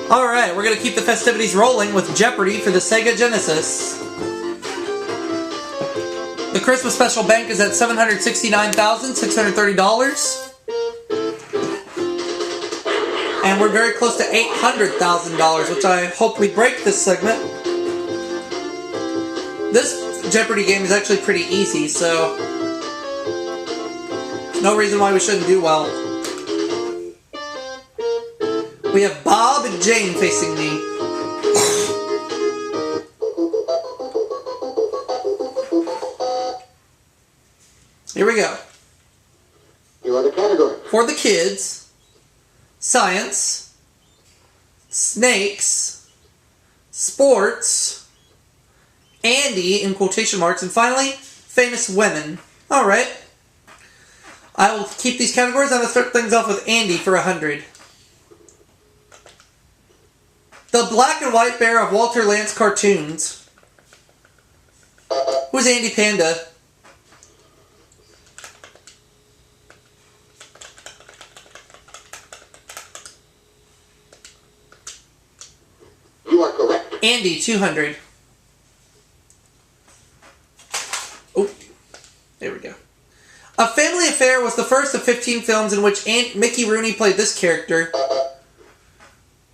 Alright, we're going to keep the festivities rolling with Jeopardy for the Sega Genesis. The Christmas Special Bank is at $769,630. And we're very close to $800,000, which I hope we break this segment. This Jeopardy game is actually pretty easy, so no reason why we shouldn't do well. We have Bob and Jane facing me. Here we go. You are the category. For the kids, science, snakes, sports, Andy in quotation marks, and finally, famous women. Alright. I will keep these categories. I'm going to start things off with Andy for 100. The black and white bear of Walter Lantz cartoons. Who's Andy Panda? You are correct. Andy, 200. Oh, there we go. A Family Affair was the first of 15 films in which Mickey Rooney played this character.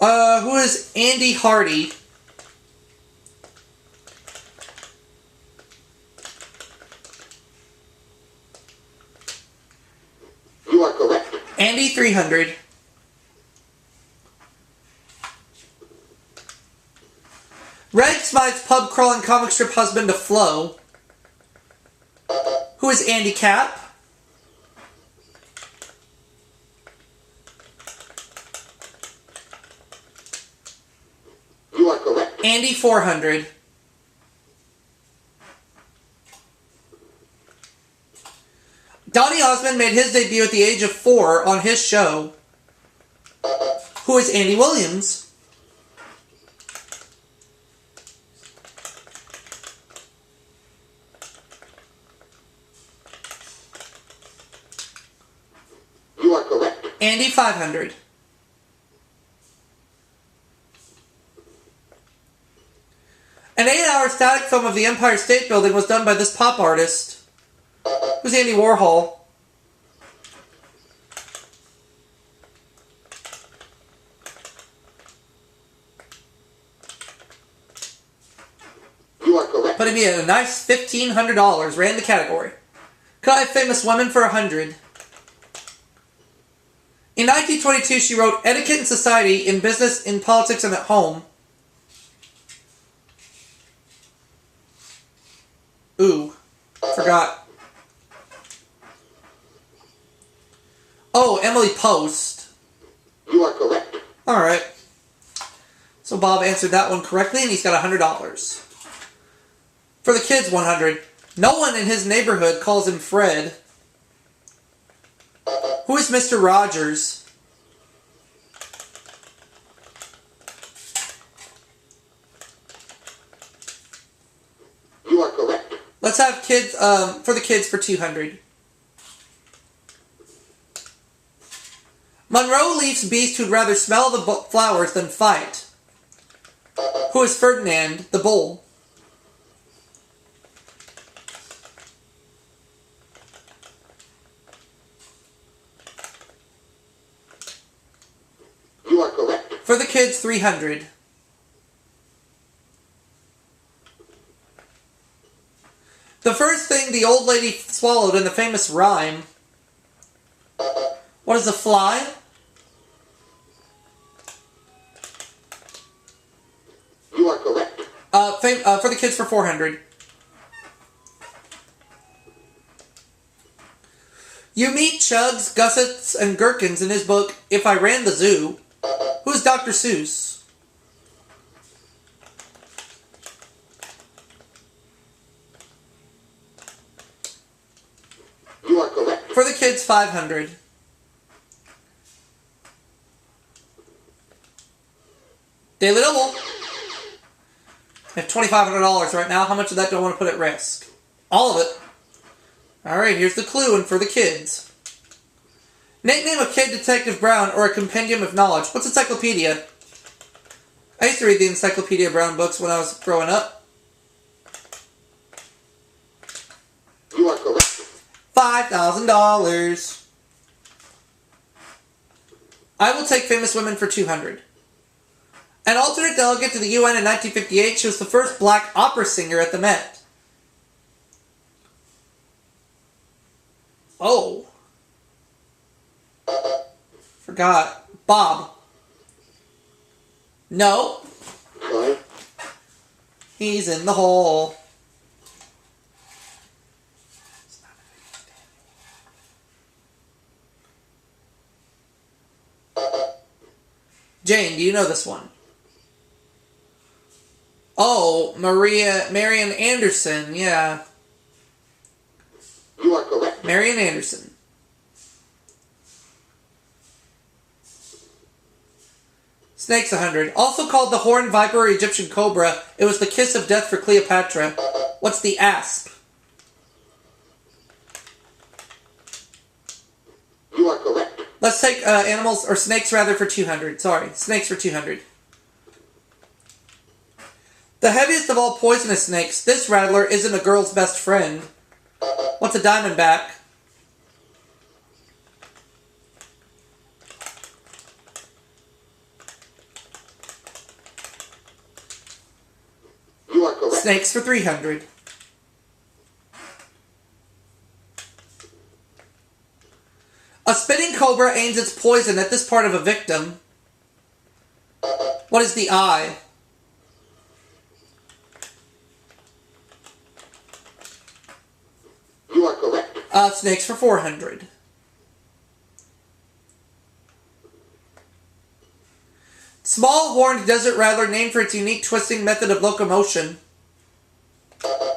Who is Andy Hardy? You are correct. Andy, 300. Reg Smythe's pub crawling comic strip husband to Flo. Who is Andy Cap? You are correct. Andy, 400. Donny Osmond made his debut at the age of 4 on his show. Who is Andy Williams? You are correct. Andy, 500. An 8-hour static film of the Empire State Building was done by this pop artist. Who's Andy Warhol? You are correct. Putting me at a nice $1,500. Ran the category. Could I have famous women for 100? In 1922, she wrote Etiquette in Society, in Business, in Politics, and at Home. Ooh. Forgot. Oh, Emily Post. You are correct. Alright. So Bob answered that one correctly, and he's got $100. For the kids, 100. No one in his neighborhood calls him Fred. Who is Mr. Rogers? You are correct. Let's have kids, for the kids for 200. Monroe leaves Beast who'd rather smell the flowers than fight. Who is Ferdinand, the bull? You are correct. For the kids, 300. The first thing the old lady swallowed in the famous rhyme. What is a fly? You are correct. For the kids for 400. You meet Chugs, Gussets, and Gherkins in his book, If I Ran the Zoo. Who's Dr. Seuss? You are correct. For the kids, 500. Daily Double. I have $2,500 right now. How much of that do I want to put at risk? All of it. Alright, here's the clue, and for the kids. Nickname of Kid Detective Brown or a compendium of knowledge. What's encyclopedia? I used to read the Encyclopedia Brown books when I was growing up. You are correct. $5,000. I will take famous women for 200. An alternate delegate to the UN in 1958, she was the first black opera singer at the Met. Oh. Forgot. Bob. No. Try. He's in the hole. Jane, do you know this one? Oh, Marian Anderson, yeah. You are correct. Marian Anderson. Snake's 100. Also called the horned viper or Egyptian cobra, it was the kiss of death for Cleopatra. What's the asp? You are correct. Let's take animals, or snakes rather, for 200. Sorry, snakes for 200. The heaviest of all poisonous snakes, this rattler isn't a girl's best friend. What's a diamondback? You are correct. Snakes for 300. A spitting cobra aims its poison at this part of a victim. What is the eye? You are correct. Snakes for 400. Small horned desert rattler named for its unique twisting method of locomotion.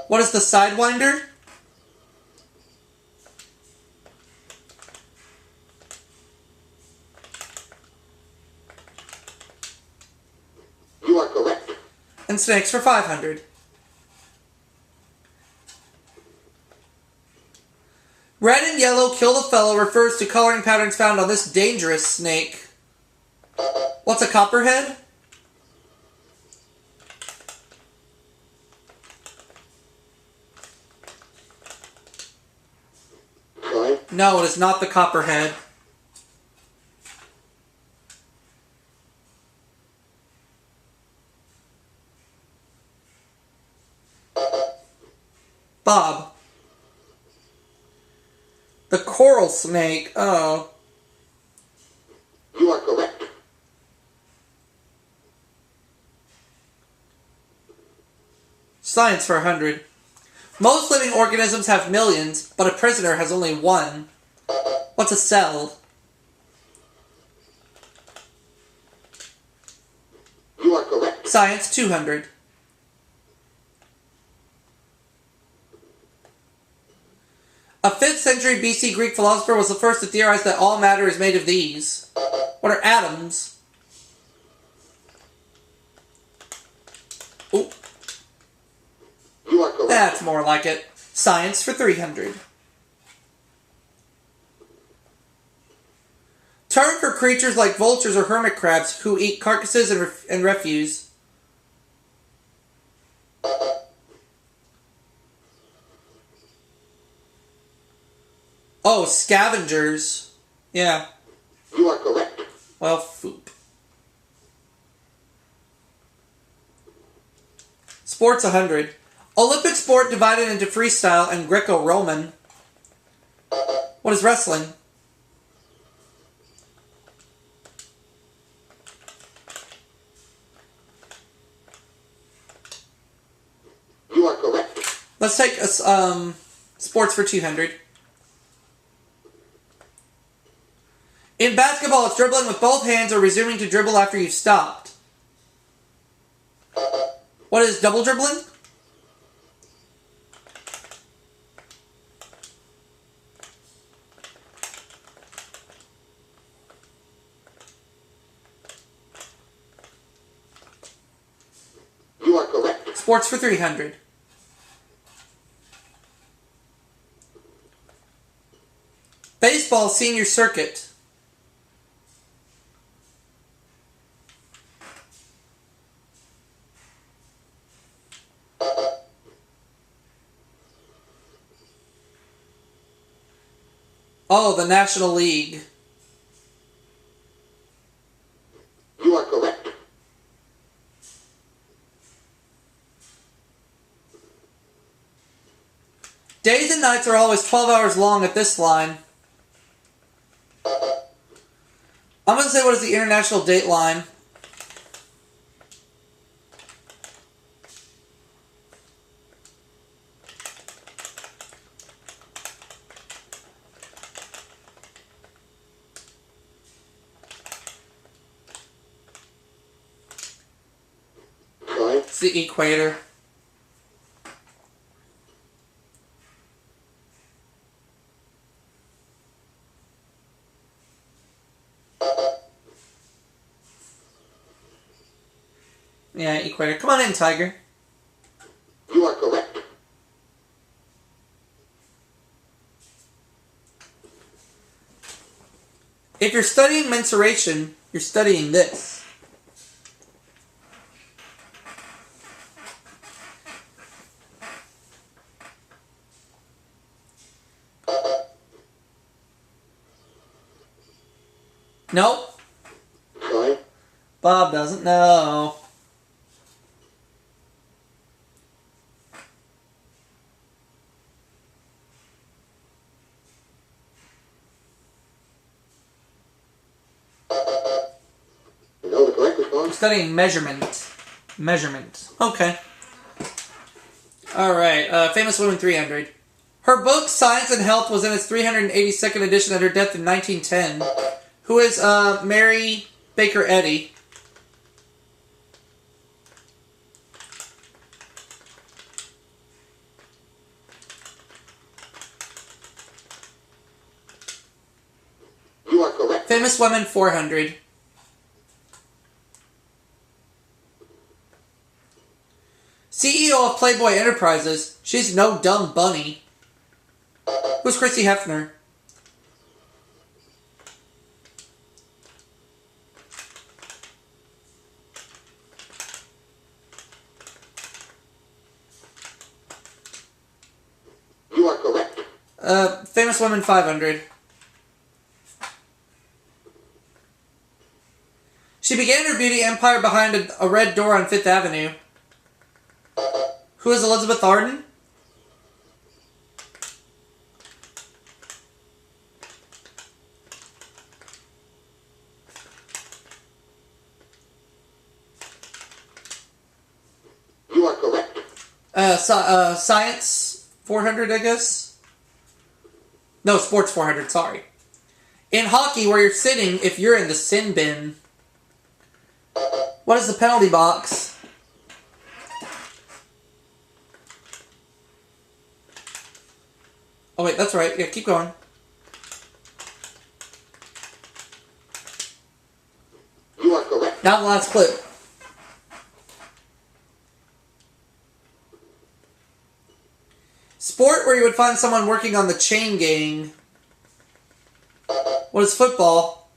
What is the sidewinder? You are correct. And snakes for 500. Red and yellow kill the fellow refers to coloring patterns found on this dangerous snake. What's a copperhead? Try. No, it is not the copperhead. Bob. The coral snake. Oh. You are correct. Science for 100. Most living organisms have millions, but a prisoner has only one. What's a cell? You are correct. Science 200. A 5th century BC Greek philosopher was the first to theorize that all matter is made of these. What are atoms? Ooh, You are correct. that's more like it. Science for 300. Term for creatures like vultures or hermit crabs who eat carcasses and refuse. Oh, scavengers. Yeah. You are correct. Well, foop. Sports 100. Olympic sport divided into freestyle and Greco-Roman. What is wrestling? You are correct. Let's take a, sports for 200. In basketball, it's dribbling with both hands or resuming to dribble after you've stopped. What is double dribbling? You are correct. Sports for 300. Baseball senior circuit. Oh, the National League. You are correct. Days and nights are always 12 hours long at this line. I'm going to say what is the international date line? Try. It's the equator. Yeah, equator. Come on in, Tiger. You are correct. If you're studying mensuration, you're studying this. Nope. Try. Bob doesn't know. You know the correct response? Studying measurement. Measurement. Okay. Alright, Famous Women 300. Her book, Science and Health, was in its 382nd edition at her death in 1910. Who is, Mary Baker Eddy. You are correct. Famous Women 400. CEO of Playboy Enterprises. She's no dumb bunny. Who's Chrissy Hefner? You are correct. Famous Women 500. She began her beauty empire behind a red door on Fifth Avenue. Who is Elizabeth Arden? You are correct. Science 400, I guess? No, Sports 400, sorry. In hockey, where you're sitting, if you're in the sin bin, what is the penalty box? Oh wait, that's right. Yeah, keep going. You are correct. Now the last clip. Sport where you would find someone working on the chain gang. What is football?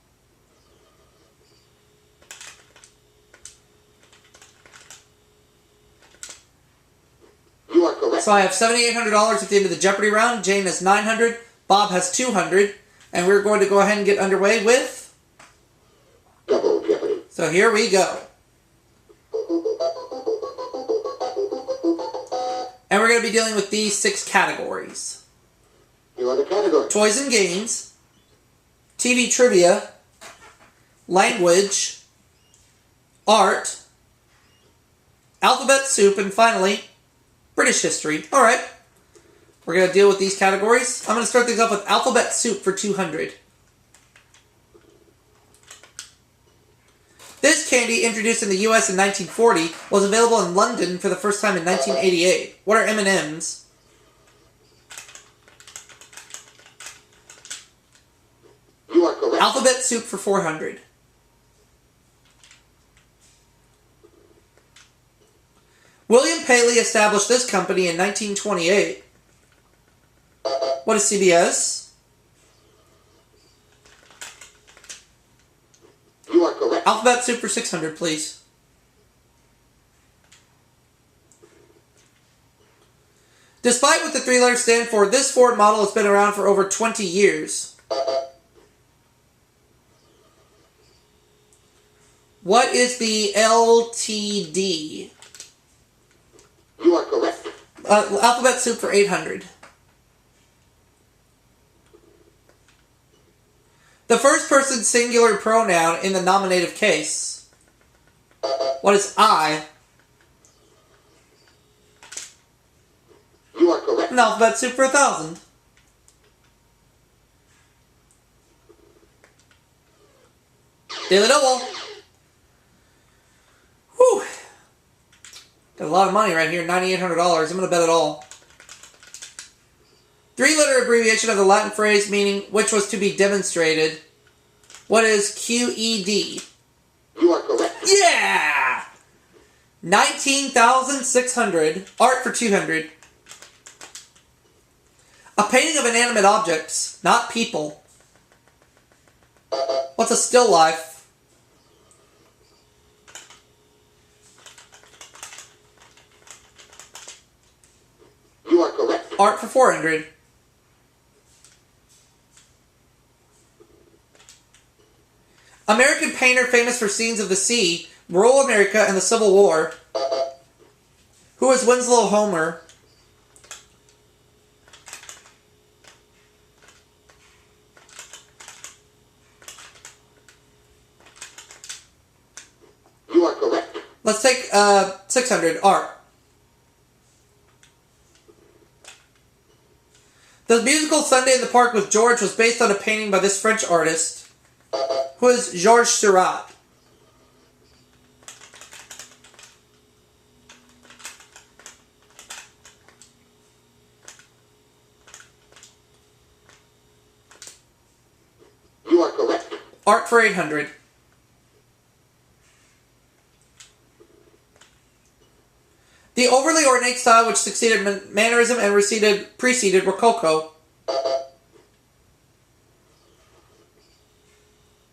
You are correct. So I have $7,800 at the end of the Jeopardy round. Jane has $900. Bob has $200. And we're going to go ahead and get underway with... Double Jeopardy. So here we go. And we're going to be dealing with these 6 categories. You are the category. Toys and games, TV trivia, language, art, alphabet soup, and finally, British history. Alright, we're going to deal with these categories. I'm going to start things off with alphabet soup for 200. This candy, introduced in the US in 1940, was available in London for the first time in 1988. What are M&Ms? You are correct. Alphabet soup for 400. William Paley established this company in 1928. What is CBS? You are correct. Alphabet soup for 600, please. Despite what the 3 letters stand for, this Ford model has been around for over 20 years. What is the LTD? You are correct. Alphabet soup for 800. The first person singular pronoun in the nominative case. What is I? You are correct. An alphabet soup for 1,000. Daily double. Whew. Got a lot of money right here, $9,800. I'm going to bet it all. 3-letter abbreviation of the Latin phrase meaning which was to be demonstrated. What is QED? You are correct. Yeah! 19,600. Art for 200. A painting of inanimate objects, not people. What's a still life? You are correct. Art for 400. American painter famous for scenes of the sea, rural America, and the Civil War. Who is Winslow Homer? You are correct. Let's take 600. Art. The musical Sunday in the Park with George was based on a painting by this French artist. Who is Georges Seurat? You are correct. Art for 800. The overly ornate style which succeeded Mannerism and preceded Rococo.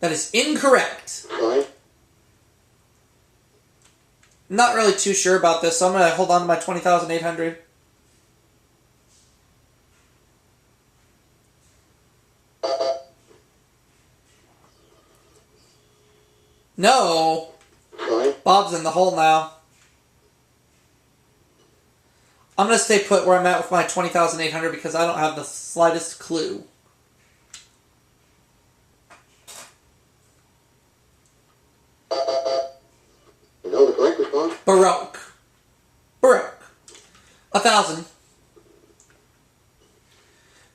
That is incorrect. Sorry. I'm not really too sure about this, so I'm going to hold on to my 20,800. No. Sorry. Bob's in the hole now. I'm going to stay put where I'm at with my 20,800 because I don't have the slightest clue. You know the correct response? Baroque. Baroque. 1,000.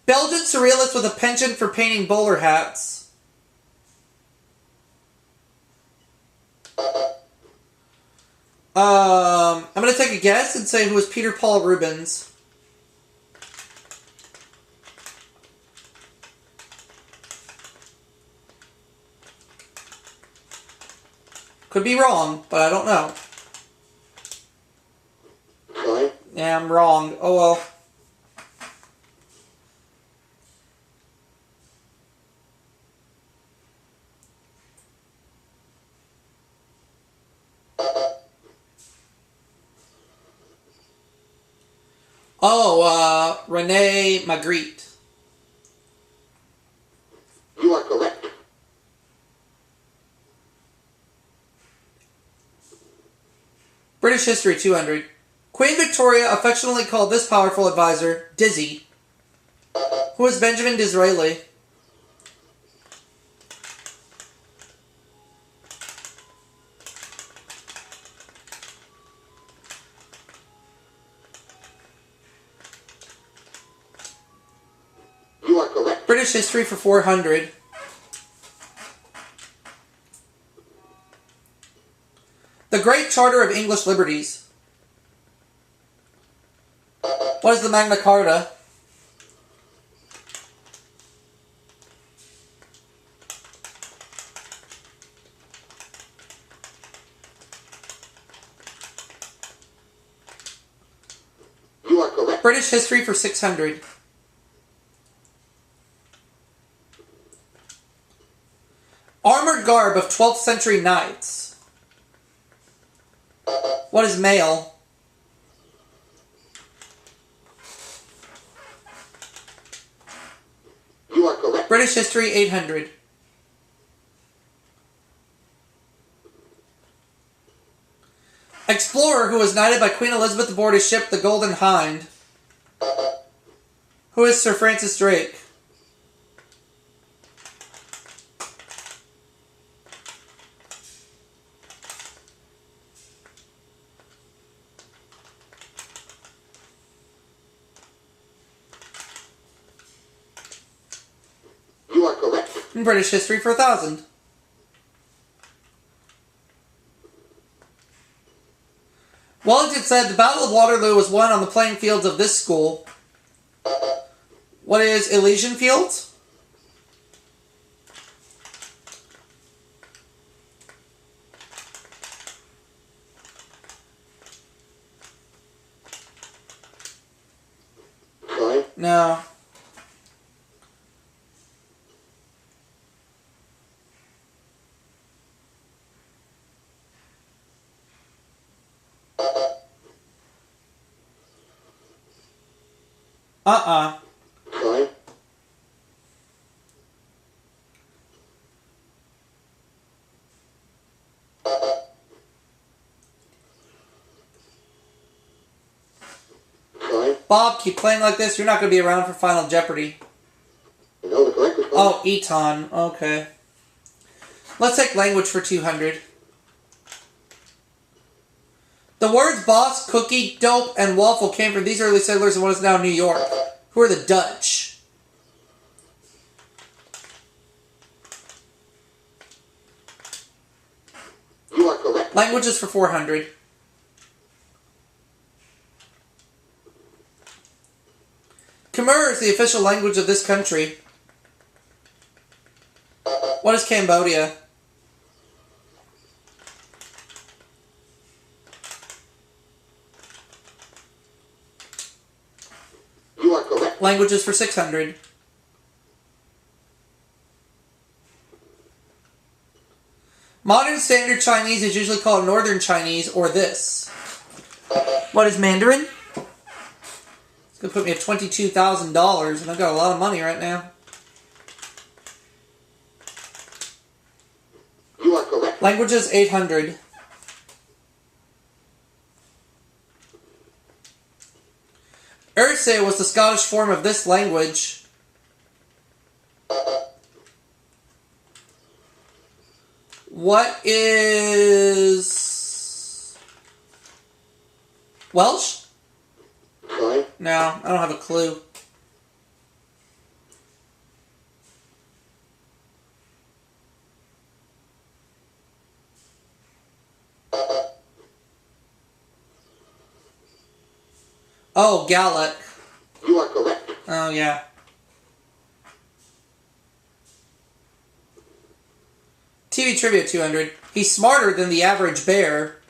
Belgian surrealist with a penchant for painting bowler hats. I'm going to take a guess and say who was Peter Paul Rubens. Could be wrong, but I don't know. Sorry. Yeah, I'm wrong. Oh well. Oh, Rene Magritte. You are correct. British history 200. Queen Victoria affectionately called this powerful advisor Dizzy. Who is Benjamin Disraeli? You are correct. British history for 400. The Great Charter of English Liberties. What is the Magna Carta? You are correct. British history for 600. Armored garb of 12th century knights. What is mail? You are correct. British history 800. Explorer who was knighted by Queen Elizabeth aboard his ship, the Golden Hind. Who is Sir Francis Drake? You are correct. In British history for 1,000. Wellington said the Battle of Waterloo was won on the playing fields of this school. What is Elysian Fields? Sorry. No. Sorry. Sorry. Bob, keep playing like this. You're not going to be around for Final Jeopardy. You know the correct response? Oh, Eton. Okay. Let's take language for 200. The words boss, cookie, dope, and waffle came from these early settlers in what is now New York. Who are the Dutch? You are correct. Languages for 400. Khmer is the official language of this country. What is Cambodia? You are correct. Languages for 600. Modern Standard Chinese is usually called Northern Chinese or this. What is Mandarin? It's going to put me at $22,000 and I've got a lot of money right now. You are correct. Languages 800. Erse was the Scottish form of this language. What is Welsh? Sorry. No, I don't have a clue. Oh, Gaelic. You are correct. Oh, yeah. TV Trivia 200. He's smarter than the average bear.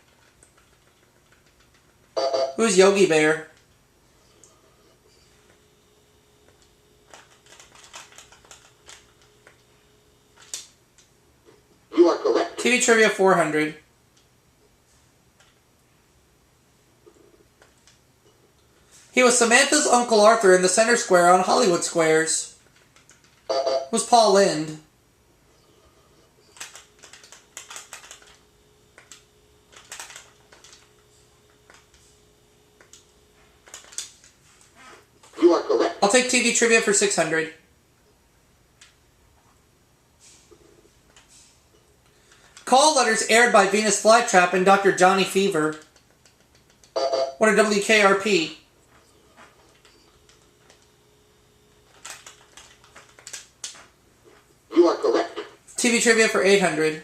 Who's Yogi Bear? You are correct. TV Trivia 400. He was Samantha's Uncle Arthur in the Center Square on Hollywood Squares. Who's Paul Lynde? You are correct. I'll take TV Trivia for 600. Call letters aired by Venus Flytrap and Dr. Johnny Fever. What are WKRP? You are correct. TV Trivia for 800.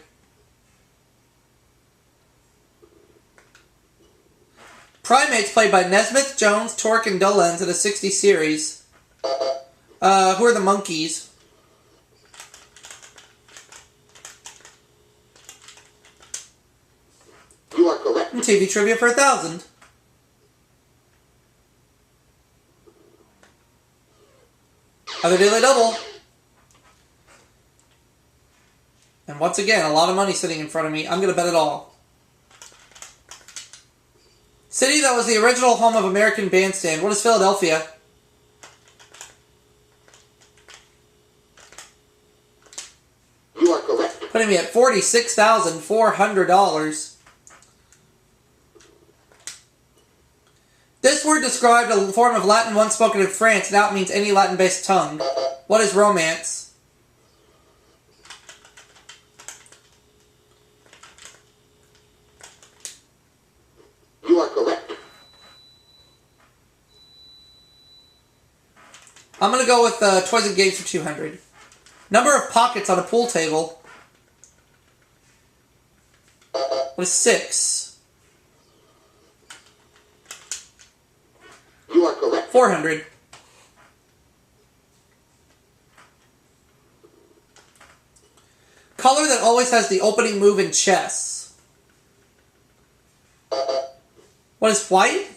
Primates played by Nesmith, Jones, Tork, and Dolens in a 60 series. Who are the monkeys? You are correct. And TV Trivia for 1,000. Other daily double. And once again, a lot of money sitting in front of me. I'm going to bet it all. City that was the original home of American Bandstand. What is Philadelphia? You are correct. Putting me at $46,400. This word described a form of Latin once spoken in France. Now it means any Latin-based tongue. What is romance? You are correct. I'm going to go with toys and games for 200. Number of pockets on a pool table. What is 6? You are correct. 400. Color that always has the opening move in chess. What is white?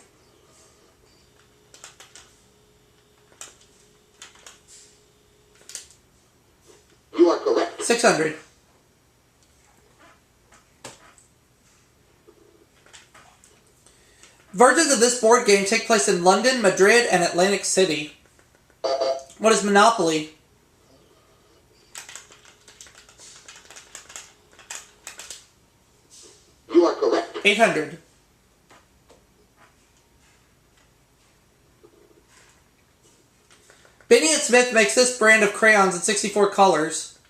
You are correct. 600. Versions of this board game take place in London, Madrid, and Atlantic City. What is Monopoly? You are correct. 800. BINNEY and Smith makes this brand of crayons in 64 colors.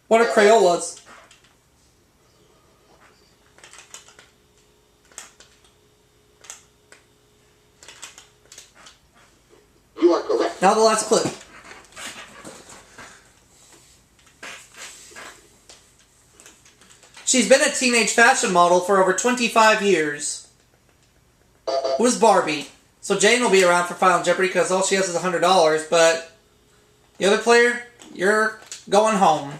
What are Crayolas? You are correct. Now the last clip. She's been a teenage fashion model for over 25 years. Who is Barbie? So Jane will be around for Final Jeopardy because all she has is $100, but the other player, you're going home.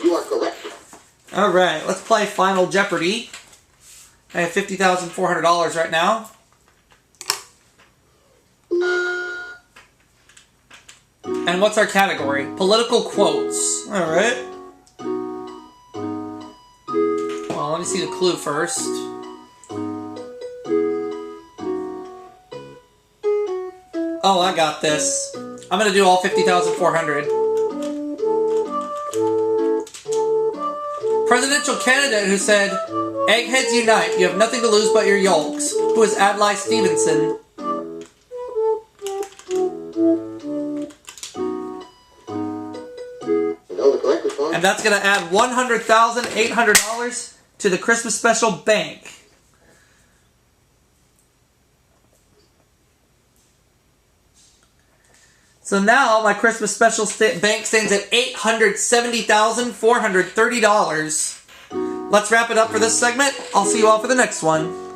You are correct. Alright, let's play Final Jeopardy. I have $50,400 right now. And what's our category? Political quotes. Alright. Well, let me see the clue first. Oh, I got this. I'm gonna do all 50,400. Presidential candidate who said, "Eggheads unite, you have nothing to lose but your yolks." Who is Adlai Stevenson? No, the correct response. And that's gonna add $100,800 to the Christmas special bank. So now my Christmas special bank stands at $870,430. Let's wrap it up for this segment. I'll see you all for the next one.